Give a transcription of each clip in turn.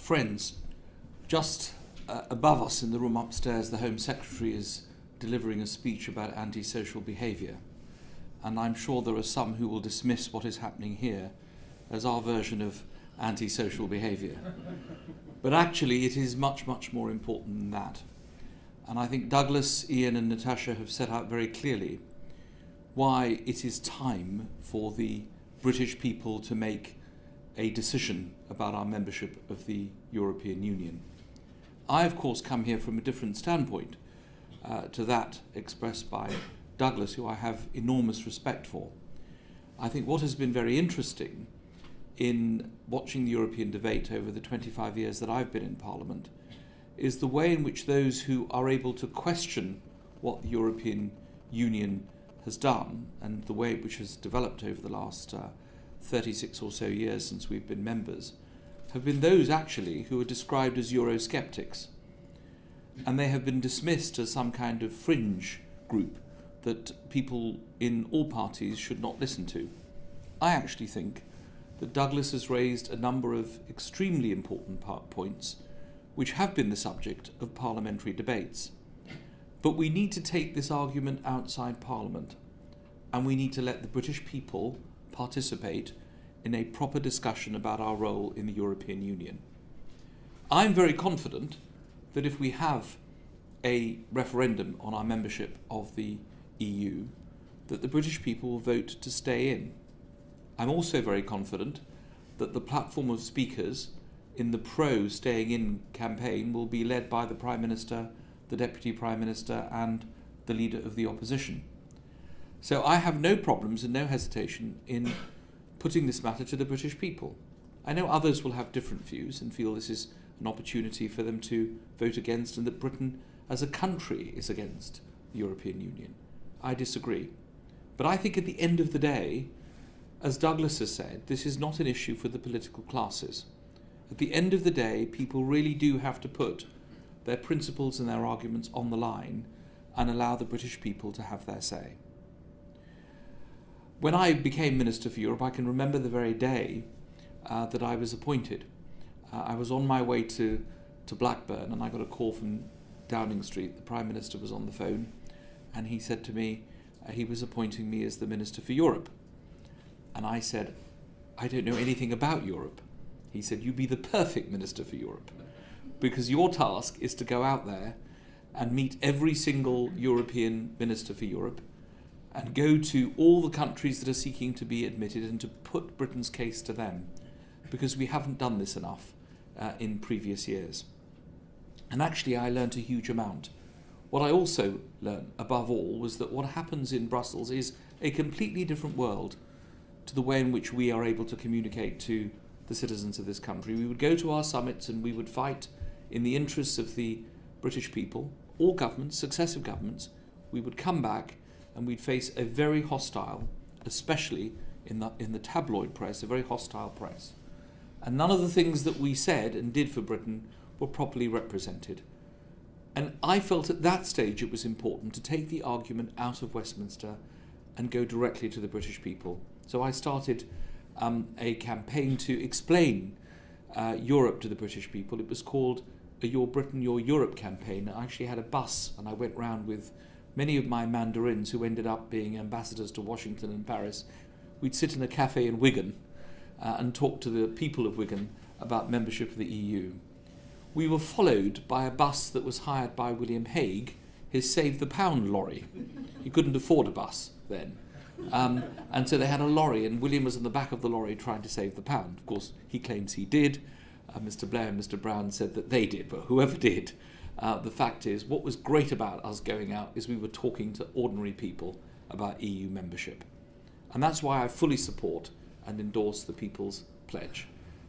Friends, just above us in the room upstairs, the Home Secretary is delivering a speech about antisocial behaviour, and I'm sure there are some who will dismiss what is happening here as our version of antisocial behaviour. But actually it is much, much more important than that. And I think Douglas, Ian and Natasha have set out very clearly why it is time for the British people to make a decision about our membership of the European Union. I, of course, come here from a different standpoint to that expressed by Douglas, who I have enormous respect for. I think what has been very interesting in watching the European debate over the 25 years that I've been in Parliament is the way in which those who are able to question what the European Union has done and the way which has developed over the last 36 or so years since we've been members have been those actually who are described as Eurosceptics. And they have been dismissed as some kind of fringe group that people in all parties should not listen to. I actually think that Douglas has raised a number of extremely important points which have been the subject of parliamentary debates. But we need to take this argument outside Parliament, and we need to let the British people participate in a proper discussion about our role in the European Union. I'm very confident that if we have a referendum on our membership of the EU, that the British people will vote to stay in. I'm also very confident that the platform of speakers in the pro-staying in campaign will be led by the Prime Minister, the Deputy Prime Minister and the Leader of the Opposition. So I have no problems and no hesitation in putting this matter to the British people. I know others will have different views and feel this is an opportunity for them to vote against and that Britain as a country is against the European Union. I disagree. But I think at the end of the day, as Douglas has said, this is not an issue for the political classes. At the end of the day, people really do have to put their principles and their arguments on the line and allow the British people to have their say. When I became Minister for Europe, I can remember the very day that I was appointed. I was on my way to Blackburn and I got a call from Downing Street. The Prime Minister was on the phone and he said to me he was appointing me as the Minister for Europe. And I said, I don't know anything about Europe. He said, you'd be the perfect Minister for Europe because your task is to go out there and meet every single European Minister for Europe and go to all the countries that are seeking to be admitted and to put Britain's case to them, because we haven't done this enough in previous years. And actually I learnt a huge amount. What I also learned above all was that what happens in Brussels is a completely different world to the way in which we are able to communicate to the citizens of this country. We would go to our summits and we would fight in the interests of the British people, all governments, successive governments. We would come back and we'd face a very hostile, especially in the tabloid press, a very hostile press. And none of the things that we said and did for Britain were properly represented. And I felt at that stage it was important to take the argument out of Westminster and go directly to the British people. So I started a campaign to explain Europe to the British people. It was called a Your Britain, Your Europe campaign. I actually had a bus and I went round with many of my mandarins who ended up being ambassadors to Washington and Paris. We'd sit in a cafe in Wigan and talk to the people of Wigan about membership of the EU. We were followed by a bus that was hired by William Hague, his Save the Pound lorry. He couldn't afford a bus then. And so they had a lorry and William was in the back of the lorry trying to save the pound. Of course, he claims he did. Mr. Blair and Mr. Brown said that they did, but whoever did, the fact is, what was great about us going out is we were talking to ordinary people about EU membership. And that's why I fully support and endorse the People's Pledge.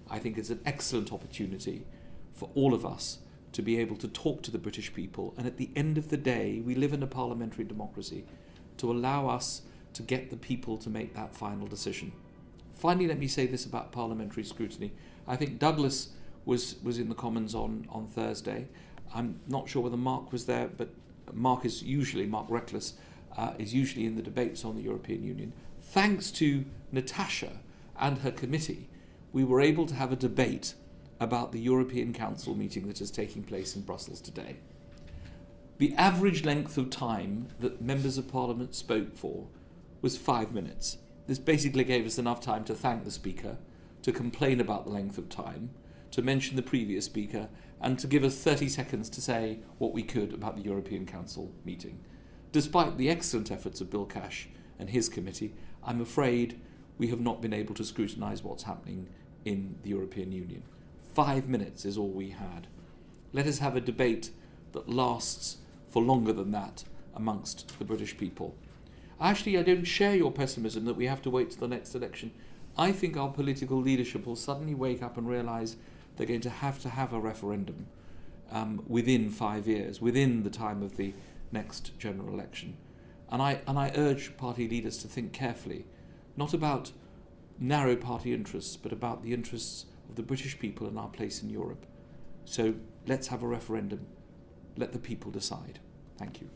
I think it's an excellent opportunity for all of us to be able to talk to the British people, and at the end of the day, we live in a parliamentary democracy, to allow us to get the people to make that final decision. Finally, let me say this about parliamentary scrutiny. I think Douglas was in the Commons on Thursday. I'm not sure whether Mark was there, but Mark Reckless is usually in the debates on the European Union. Thanks to Natasha and her committee, we were able to have a debate about the European Council meeting that is taking place in Brussels today. The average length of time that members of Parliament spoke for was 5 minutes. This basically gave us enough time to thank the Speaker, to complain about the length of time, to mention the previous Speaker, and to give us 30 seconds to say what we could about the European Council meeting. Despite the excellent efforts of Bill Cash and his committee, I'm afraid we have not been able to scrutinise what's happening in the European Union. 5 minutes is all we had. Let us have a debate that lasts for longer than that amongst the British people. Actually, I don't share your pessimism that we have to wait till the next election. I think our political leadership will suddenly wake up and realise they're going to have a referendum within 5 years, within the time of the next general election. And I urge party leaders to think carefully, not about narrow party interests, but about the interests of the British people and our place in Europe. So let's have a referendum. Let the people decide. Thank you.